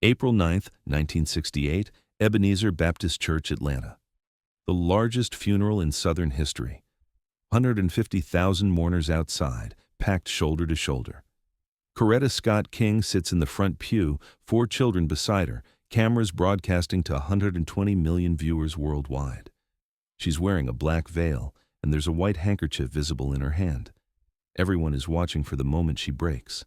April 9, 1968, Ebenezer Baptist Church, Atlanta. The largest funeral in Southern history. 150,000 mourners outside, packed shoulder to shoulder. Coretta Scott King sits in the front pew, 4 children beside her, cameras broadcasting to 120 million viewers worldwide. She's wearing a black veil, and there's a white handkerchief visible in her hand. Everyone is watching for the moment she breaks.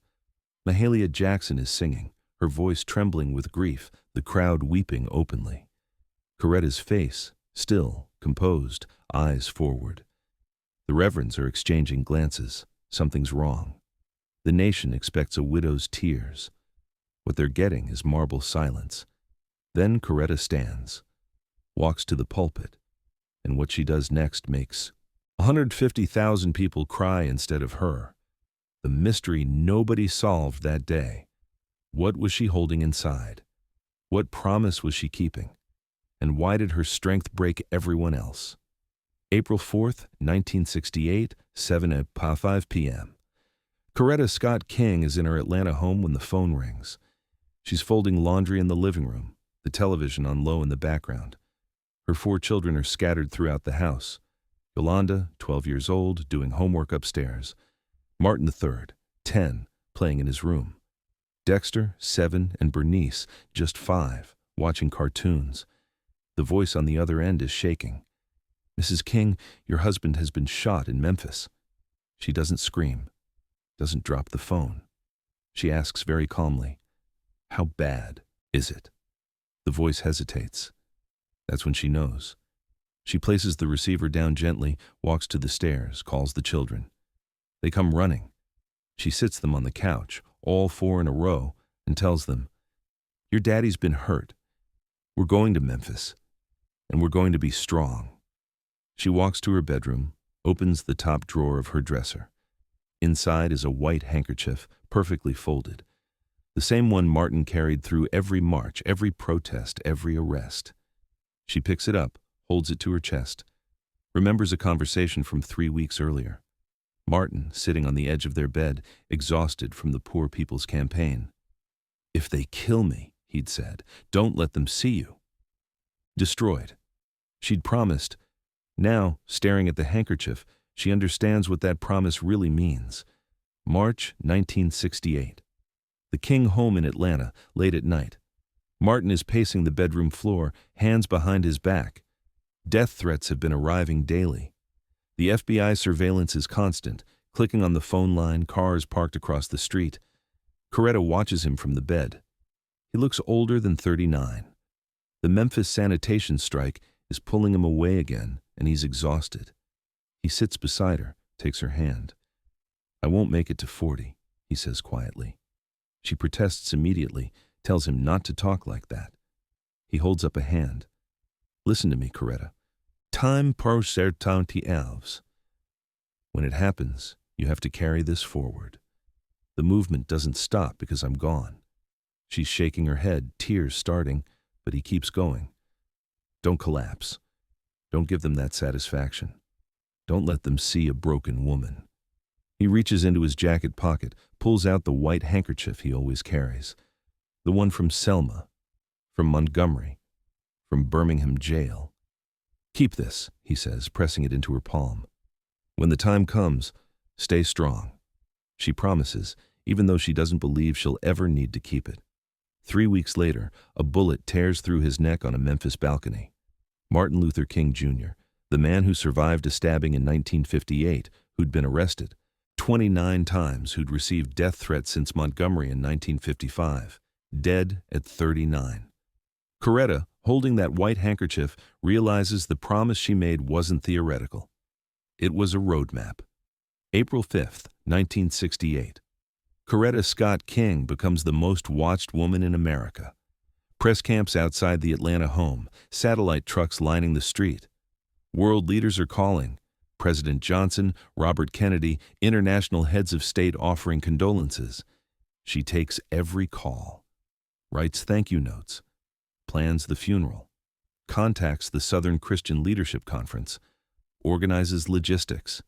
Mahalia Jackson is singing, her voice trembling with grief, the crowd weeping openly. Coretta's face, still, composed, eyes forward. The reverends are exchanging glances. Something's wrong. The nation expects a widow's tears. What they're getting is marble silence. Then Coretta stands, walks to the pulpit, and what she does next makes 150,000 people cry instead of her. The mystery nobody solved that day. What was she holding inside? What promise was she keeping? And why did her strength break everyone else? April 4th, 1968, 7:05 p.m. Coretta Scott King is in her Atlanta home when the phone rings. She's folding laundry in the living room, the television on low in the background. Her 4 children are scattered throughout the house. Yolanda, 12 years old, doing homework upstairs. Martin III, 10, playing in his room. Dexter, 7, and Bernice, just 5, watching cartoons. The voice on the other end is shaking. "Mrs. King, your husband has been shot in Memphis." She doesn't scream, doesn't drop the phone. She asks very calmly, "How bad is it?" The voice hesitates. That's when she knows. She places the receiver down gently, walks to the stairs, calls the children. They come running. She sits them on the couch, all 4 in a row, and tells them, "Your daddy's been hurt. We're going to Memphis, and we're going to be strong." She walks to her bedroom, opens the top drawer of her dresser. Inside is a white handkerchief, perfectly folded. The same one Martin carried through every march, every protest, every arrest. She picks it up, holds it to her chest, remembers a conversation from 3 weeks earlier. Martin, sitting on the edge of their bed, exhausted from the Poor People's Campaign. "If they kill me," he'd said, "don't let them see you." Destroyed. She'd promised. Now, staring at the handkerchief, she understands what that promise really means. March 1968. The King home in Atlanta, late at night. Martin is pacing the bedroom floor, hands behind his back. Death threats have been arriving daily. The FBI surveillance is constant, clicking on the phone line, cars parked across the street. Coretta watches him from the bed. He looks older than 39. The Memphis sanitation strike is pulling him away again, and he's exhausted. He sits beside her, takes her hand. "I won't make it to 40, he says quietly. She protests immediately, tells him not to talk like that. He holds up a hand. "Listen to me, Coretta. Time par certainty elves. When it happens, you have to carry this forward. The movement doesn't stop because I'm gone." She's shaking her head, tears starting, but he keeps going. "Don't collapse. Don't give them that satisfaction. Don't let them see a broken woman." He reaches into his jacket pocket, pulls out the white handkerchief he always carries. The one from Selma, from Montgomery, from Birmingham jail. "Keep this," he says, pressing it into her palm. "When the time comes, stay strong." She promises, even though she doesn't believe she'll ever need to keep it. 3 weeks later, a bullet tears through his neck on a Memphis balcony. Martin Luther King Jr., the man who survived a stabbing in 1958, who'd been arrested 29 times, who'd received death threats since Montgomery in 1955, dead at 39. Coretta, holding that white handkerchief, realizes the promise she made wasn't theoretical. It was a roadmap. April 5th, 1968. Coretta Scott King becomes the most watched woman in America. Press camps outside the Atlanta home, satellite trucks lining the street. World leaders are calling. President Johnson, Robert Kennedy, international heads of state offering condolences. She takes every call, writes thank you notes, plans the funeral, contacts the Southern Christian Leadership Conference, organizes logistics.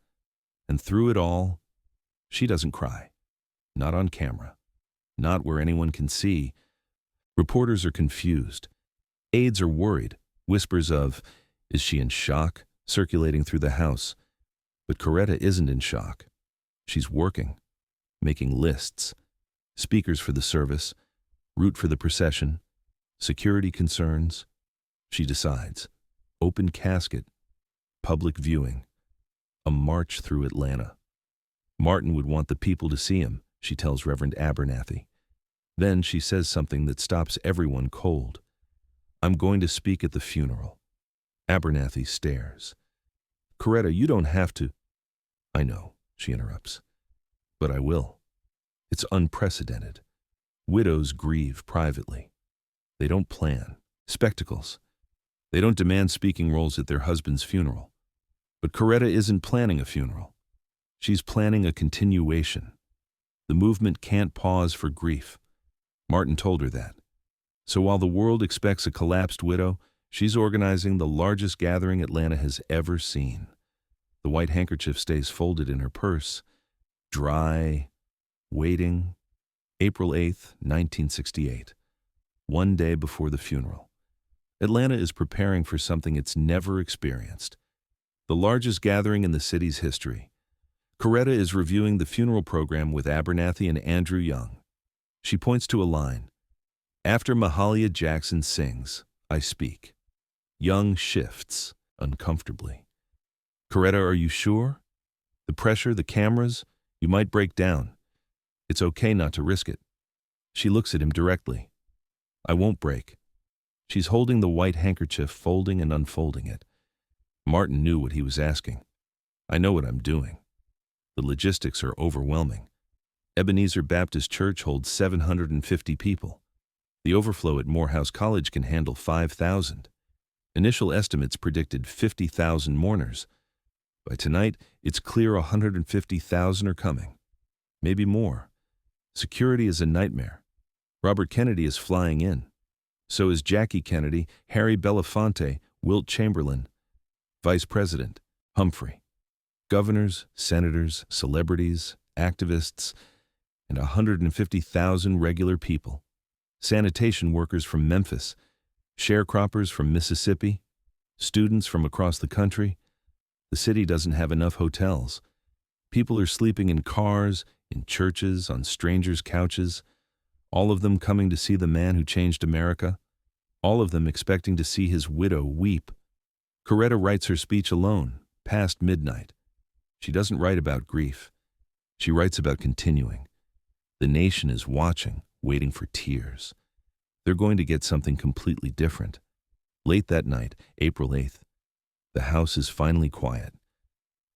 And through it all, she doesn't cry. Not on camera. Not where anyone can see. Reporters are confused. Aides are worried. Whispers of, "Is she in shock?" circulating through the house. But Coretta isn't in shock. She's working, making lists, speakers for the service, route for the procession, security concerns. She decides. Open casket, public viewing, a march through Atlanta. Martin would want the people to see him, she tells Reverend Abernathy. Then she says something that stops everyone cold. "I'm going to speak at the funeral." Abernathy stares. "Coretta, you don't have to." "I know," she interrupts. "But I will. It's unprecedented. Widows grieve privately. They don't plan spectacles. They don't demand speaking roles at their husband's funeral. But Coretta isn't planning a funeral. She's planning a continuation. The movement can't pause for grief. Martin told her that. So while the world expects a collapsed widow, she's organizing the largest gathering Atlanta has ever seen. The white handkerchief stays folded in her purse, dry, waiting. April 8th, 1968. One day before the funeral. Atlanta is preparing for something it's never experienced. The largest gathering in the city's history. Coretta is reviewing the funeral program with Abernathy and Andrew Young. She points to a line. After Mahalia Jackson sings, "I speak." Young shifts uncomfortably. "Coretta, are you sure? The pressure, the cameras, you might break down. It's okay not to risk it." She looks at him directly. "I won't break." She's holding the white handkerchief, folding and unfolding it. Martin knew what he was asking. "I know what I'm doing." The logistics are overwhelming. Ebenezer Baptist Church holds 750 people. The overflow at Morehouse College can handle 5,000. Initial estimates predicted 50,000 mourners. By tonight, it's clear 150,000 are coming. Maybe more. Security is a nightmare. Robert Kennedy is flying in. So is Jackie Kennedy, Harry Belafonte, Wilt Chamberlain, Vice President Humphrey. Governors, senators, celebrities, activists, and 150,000 regular people. Sanitation workers from Memphis, sharecroppers from Mississippi, students from across the country. The city doesn't have enough hotels. People are sleeping in cars, in churches, on strangers' couches, all of them coming to see the man who changed America, all of them expecting to see his widow weep. Coretta writes her speech alone, past midnight. She doesn't write about grief. She writes about continuing. The nation is watching, waiting for tears. They're going to get something completely different. Late that night, April 8th, the house is finally quiet.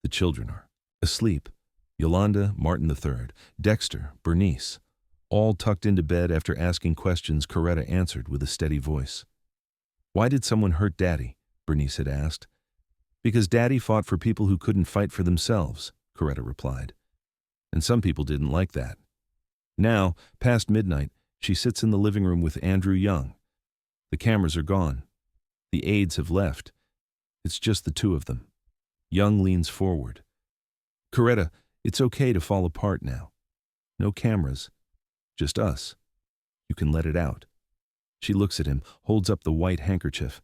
The children are asleep. Yolanda, Martin III, Dexter, Bernice, all tucked into bed after asking questions. Coretta answered with a steady voice. "Why did someone hurt Daddy?" Bernice had asked. "Because Daddy fought for people who couldn't fight for themselves," Coretta replied. And some people didn't like that. Now, past midnight, she sits in the living room with Andrew Young. The cameras are gone. The aides have left. It's just the two of them. Young leans forward. "Coretta, it's okay to fall apart now. No cameras. Just us. You can let it out." She looks at him, holds up the white handkerchief.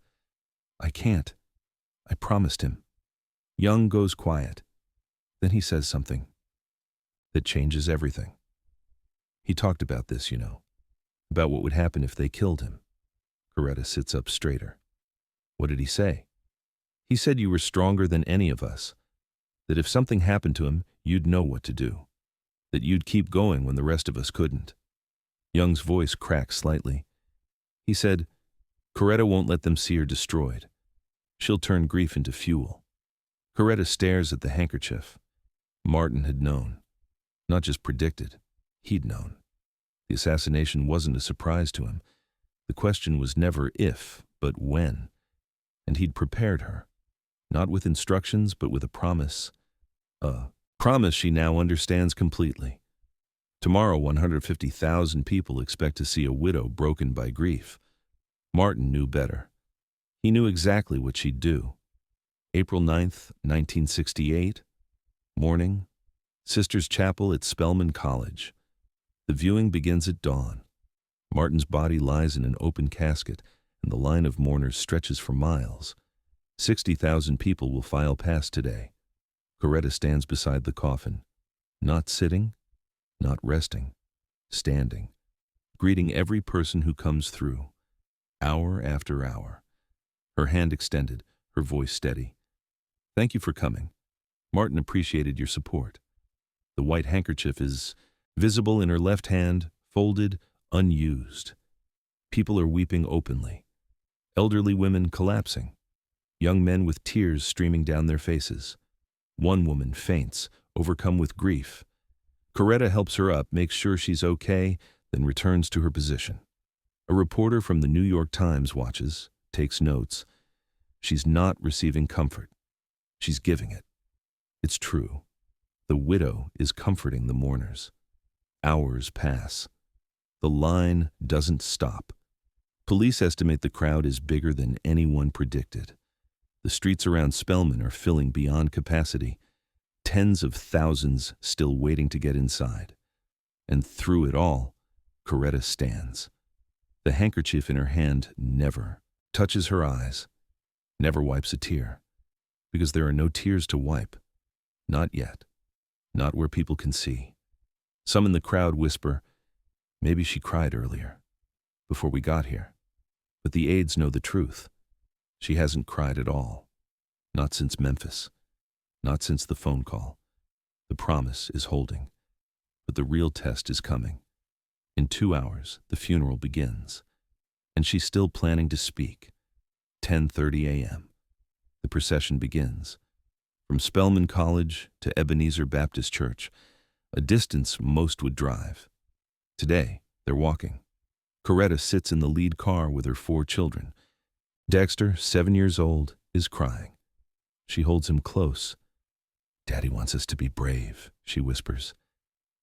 "I can't. I promised him." Young goes quiet. Then he says something that changes everything. "He talked about this, you know, about what would happen if they killed him." Coretta sits up straighter. "What did he say?" "He said you were stronger than any of us, that if something happened to him, you'd know what to do, that you'd keep going when the rest of us couldn't." Young's voice cracks slightly. He said, "Coretta won't let them see her destroyed. She'll turn grief into fuel." Coretta stares at the handkerchief. Martin had known. Not just predicted. He'd known. The assassination wasn't a surprise to him. The question was never if, but when. And he'd prepared her. Not with instructions, but with a promise. A promise she now understands completely. Tomorrow, 150,000 people expect to see a widow broken by grief. Martin knew better. He knew exactly what she'd do. April 9th, 1968. Morning. Sisters' Chapel at Spelman College. The viewing begins at dawn. Martin's body lies in an open casket, and the line of mourners stretches for miles. 60,000 people will file past today. Coretta stands beside the coffin, not sitting, not resting, standing, greeting every person who comes through, hour after hour. Her hand extended, her voice steady. Thank you for coming. Martin appreciated your support. The white handkerchief is visible in her left hand, folded, unused. People are weeping openly. Elderly women collapsing. Young men with tears streaming down their faces. One woman faints, overcome with grief. Coretta helps her up, makes sure she's okay, then returns to her position. A reporter from the New York Times watches, takes notes. She's not receiving comfort. She's giving it. It's true. The widow is comforting the mourners. Hours pass. The line doesn't stop. Police estimate the crowd is bigger than anyone predicted. The streets around Spelman are filling beyond capacity. Tens of thousands still waiting to get inside. And through it all, Coretta stands. The handkerchief in her hand never touches her eyes, never wipes a tear, because there are no tears to wipe. Not yet. Not where people can see. Some in the crowd whisper, maybe she cried earlier, before we got here. But the aides know the truth. She hasn't cried at all. Not since Memphis. Not since the phone call. The promise is holding. But the real test is coming. In 2 hours, the funeral begins. And she's still planning to speak. 10:30 a.m. The procession begins. From Spelman College to Ebenezer Baptist Church, a distance most would drive. Today, they're walking. Coretta sits in the lead car with her 4 children. Dexter, 7 years old, is crying. She holds him close. Daddy wants us to be brave, she whispers.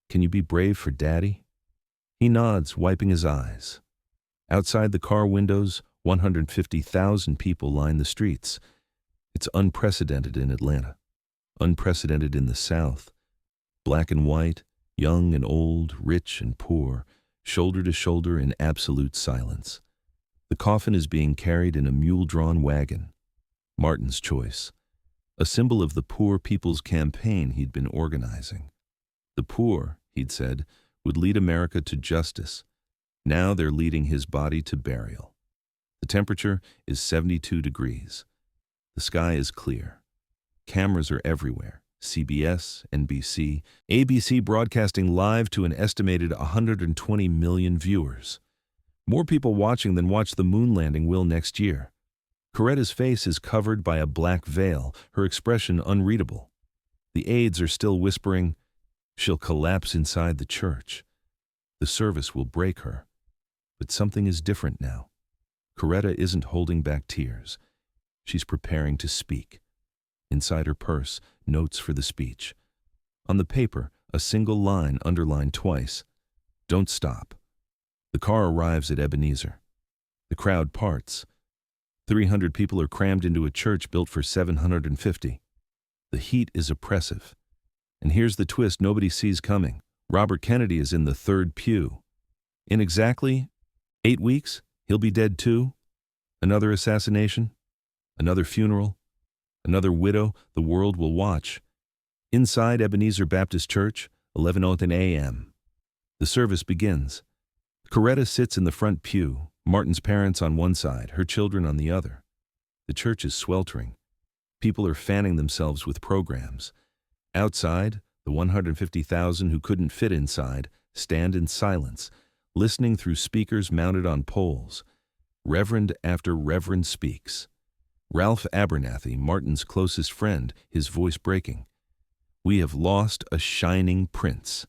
Can you be brave for Daddy? He nods, wiping his eyes. Outside the car windows, 150,000 people line the streets. It's unprecedented in Atlanta. Unprecedented in the South. Black and white, young and old, rich and poor, shoulder to shoulder in absolute silence. The coffin is being carried in a mule-drawn wagon. Martin's choice. A symbol of the poor people's campaign he'd been organizing. The poor, he'd said, would lead America to justice. Now they're leading his body to burial. The temperature is 72 degrees. The sky is clear. Cameras are everywhere. CBS, NBC, ABC broadcasting live to an estimated 120 million viewers. More people watching than watch the moon landing will next year. Coretta's face is covered by a black veil, her expression unreadable. The aides are still whispering, she'll collapse inside the church. The service will break her. But something is different now. Coretta isn't holding back tears. She's preparing to speak. Inside her purse, notes for the speech. On the paper, a single line underlined twice. Don't stop. The car arrives at Ebenezer. The crowd parts. 300 people are crammed into a church built for 750. The heat is oppressive. And here's the twist nobody sees coming. Robert Kennedy is in the 3rd pew. In exactly 8 weeks, he'll be dead too. Another assassination. Another funeral. Another widow the world will watch. Inside Ebenezer Baptist Church, 11:00 a.m. The service begins. Coretta sits in the front pew, Martin's parents on one side, her children on the other. The church is sweltering. People are fanning themselves with programs. Outside, the 150,000 who couldn't fit inside stand in silence, listening through speakers mounted on poles. Reverend after reverend speaks. Ralph Abernathy, Martin's closest friend, his voice breaking. We have lost a shining prince.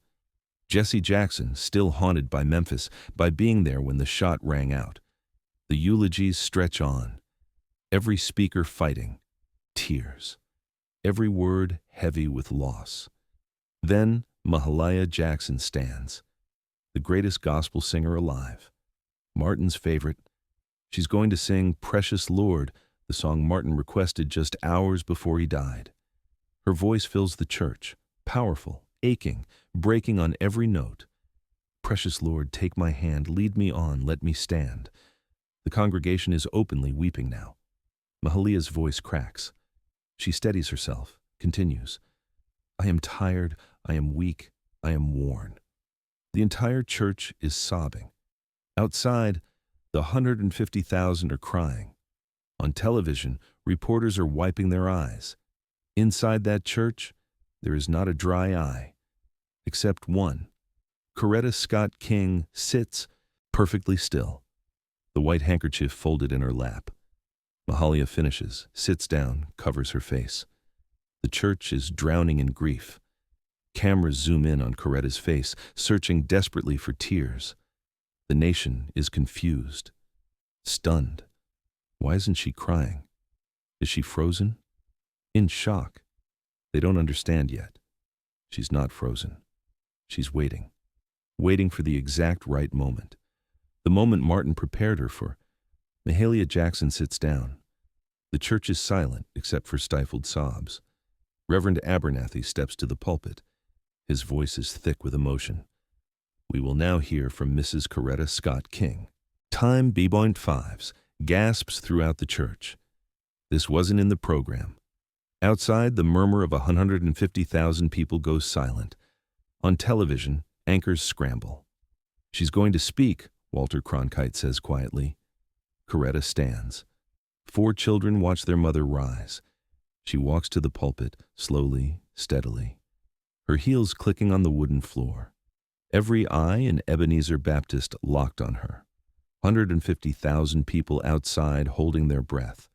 Jesse Jackson, still haunted by Memphis, by being there when the shot rang out. The eulogies stretch on. Every speaker fighting. Tears. Every word heavy with loss. Then Mahalia Jackson stands. The greatest gospel singer alive. Martin's favorite. She's going to sing Precious Lord, the song Martin requested just hours before he died. Her voice fills the church, powerful, aching, breaking on every note. Precious Lord, take my hand, lead me on, let me stand. The congregation is openly weeping now. Mahalia's voice cracks. She steadies herself, continues. I am tired, I am weak, I am worn. The entire church is sobbing. Outside, the 150,000 are crying. On television, reporters are wiping their eyes. Inside that church, there is not a dry eye, except one. Coretta Scott King sits perfectly still, the white handkerchief folded in her lap. Mahalia finishes, sits down, covers her face. The church is drowning in grief. Cameras zoom in on Coretta's face, searching desperately for tears. The nation is confused, stunned. Why isn't she crying? Is she frozen? In shock. They don't understand yet. She's not frozen. She's waiting. Waiting for the exact right moment. The moment Martin prepared her for. Mahalia Jackson sits down. The church is silent except for stifled sobs. Reverend Abernathy steps to the pulpit. His voice is thick with emotion. We will now hear from Mrs. Coretta Scott King. Time B.5s, gasps throughout the church. This wasn't in the program. Outside, the murmur of 150,000 people goes silent. On television, anchors scramble. She's going to speak, Walter Cronkite says quietly. Coretta stands. 4 children watch their mother rise. She walks to the pulpit, slowly, steadily. Her heels clicking on the wooden floor. Every eye in Ebenezer Baptist locked on her. 150,000 people outside holding their breath.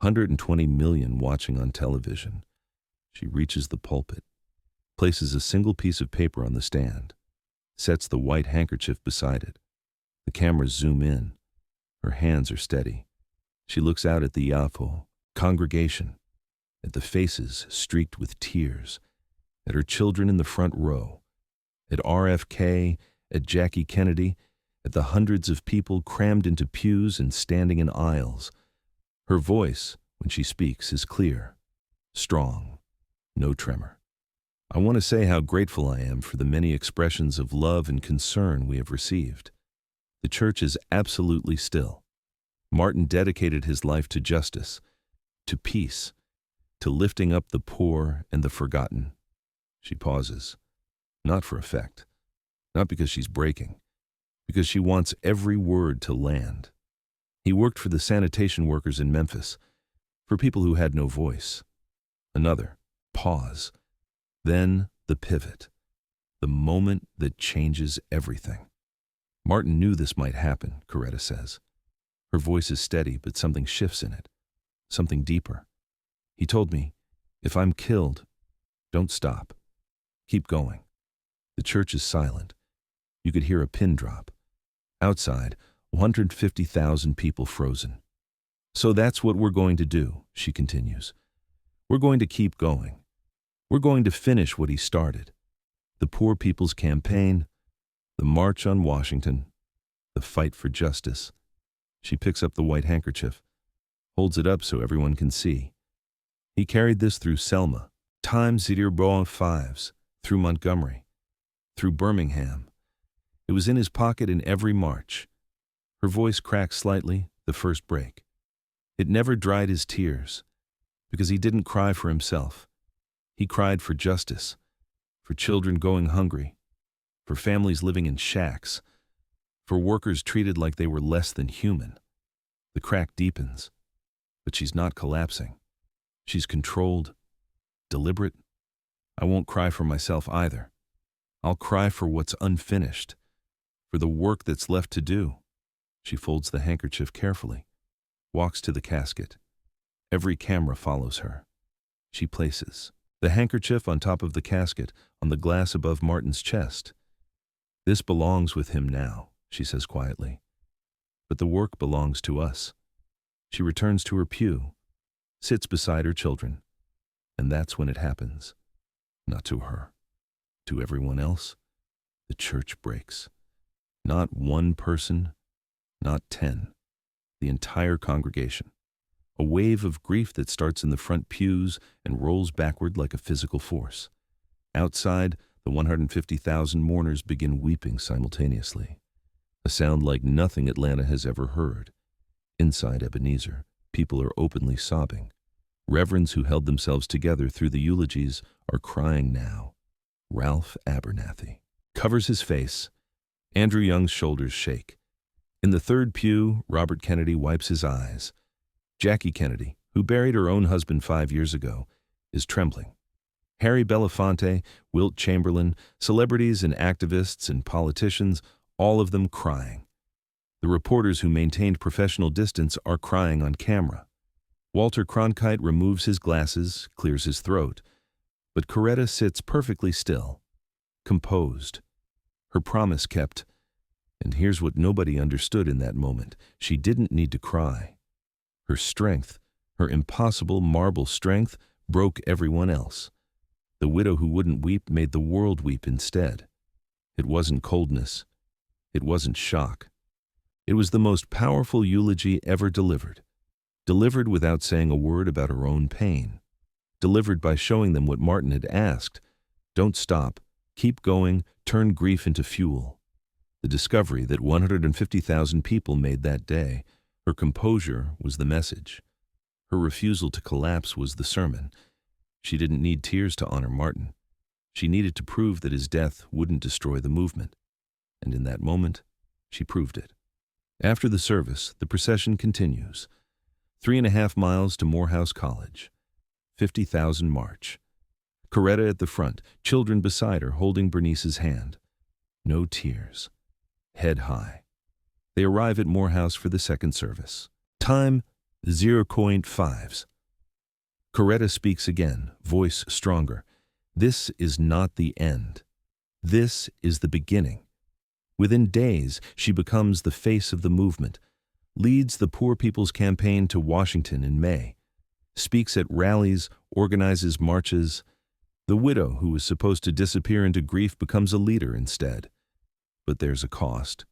120 million watching on television. She reaches the pulpit, places a single piece of paper on the stand, sets the white handkerchief beside it. The cameras zoom in. Her hands are steady. She looks out at the Yafo congregation, at the faces streaked with tears, at her children in the front row, at RFK, at Jackie Kennedy, at the hundreds of people crammed into pews and standing in aisles. Her voice, when she speaks, is clear, strong, no tremor. I want to say how grateful I am for the many expressions of love and concern we have received. The church is absolutely still. Martin dedicated his life to justice, to peace, to lifting up the poor and the forgotten. She pauses, not for effect, not because she's breaking, because she wants every word to land. He worked for the sanitation workers in Memphis, for people who had no voice. Another pause. Then the pivot, the moment that changes everything. Martin knew this might happen, Coretta says. Her voice is steady, but something shifts in it, something deeper. He told me, if I'm killed, don't stop. Keep going. The church is silent. You could hear a pin drop. Outside, 150,000 people frozen. So that's what we're going to do, she continues. We're going to keep going. We're going to finish what he started. The Poor People's Campaign, the March on Washington, the fight for justice. She picks up the white handkerchief, holds it up so everyone can see. He carried this through Selma, Time 05s, through Montgomery, through Birmingham. It was in his pocket in every march. Her voice cracked slightly, the first break. It never dried his tears, because he didn't cry for himself. He cried for justice, for children going hungry, for families living in shacks, for workers treated like they were less than human. The crack deepens, but she's not collapsing. She's controlled, deliberate. I won't cry for myself either. I'll cry for what's unfinished, for the work that's left to do. She folds the handkerchief carefully, walks to the casket. Every camera follows her. She places the handkerchief on top of the casket, on the glass above Martin's chest. This belongs with him now, she says quietly. But the work belongs to us. She returns to her pew, sits beside her children, and that's when it happens. Not to her. To everyone else, the church breaks. Not one person, not 10. The entire congregation. A wave of grief that starts in the front pews and rolls backward like a physical force. Outside, the 150,000 mourners begin weeping simultaneously, a sound like nothing Atlanta has ever heard. Inside Ebenezer, people are openly sobbing. Reverends who held themselves together through the eulogies are crying now. Ralph Abernathy covers his face. Andrew Young's shoulders shake. In the third pew, Robert Kennedy wipes his eyes. Jackie Kennedy, who buried her own husband 5 years ago, is trembling. Harry Belafonte, Wilt Chamberlain, celebrities and activists and politicians, all of them crying. The reporters who maintained professional distance are crying on camera. Walter Cronkite removes his glasses, clears his throat. But Coretta sits perfectly still, composed. Her promise kept. And here's what nobody understood in that moment. She didn't need to cry. Her strength, her impossible marble strength, broke everyone else. The widow who wouldn't weep made the world weep instead. It wasn't coldness. It wasn't shock. It was the most powerful eulogy ever delivered. Delivered without saying a word about her own pain. Delivered by showing them what Martin had asked. Don't stop. Keep going. Turn grief into fuel. The discovery that 150,000 people made that day. Her composure was the message. Her refusal to collapse was the sermon. She didn't need tears to honor Martin. She needed to prove that his death wouldn't destroy the movement. And in that moment, she proved it. After the service, the procession continues. 3.5 miles to Morehouse College. 50,000 march. Coretta at the front, children beside her holding Bernice's hand. No tears. Head high. They arrive at Morehouse for the second service. Time 0.5s. Coretta speaks again, voice stronger. This is not the end. This is the beginning. Within days, she becomes the face of the movement, leads the Poor People's Campaign to Washington in May, speaks at rallies, organizes marches. The widow who was supposed to disappear into grief becomes a leader instead. But there's a cost.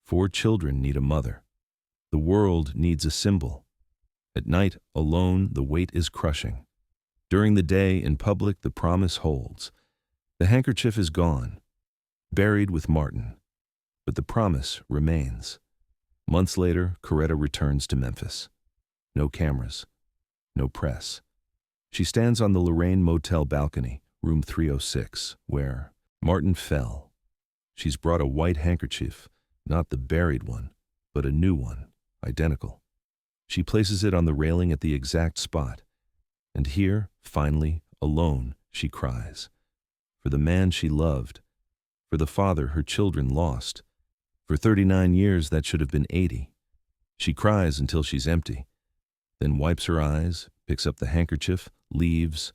4 children need a mother. The world needs a symbol. At night, alone, the weight is crushing. During the day, in public, the promise holds. The handkerchief is gone, buried with Martin. But the promise remains. Months later, Coretta returns to Memphis. No cameras. No press. She stands on the Lorraine Motel balcony, room 306, where Martin fell. She's brought a white handkerchief, not the buried one, but a new one, identical. She places it on the railing at the exact spot. And here, finally, alone, she cries. For the man she loved. For the father her children lost. For 39 years that should have been 80. She cries until she's empty. Then wipes her eyes, picks up the handkerchief, leaves,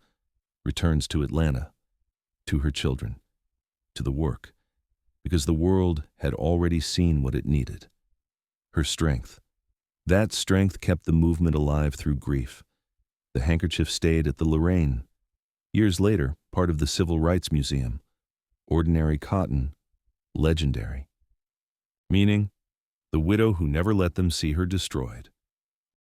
returns to Atlanta. To her children. To the work. Because the world had already seen what it needed. Her strength. That strength kept the movement alive through grief. The handkerchief stayed at the Lorraine. Years later, part of the Civil Rights Museum. Ordinary cotton, legendary. Meaning, the widow who never let them see her destroyed.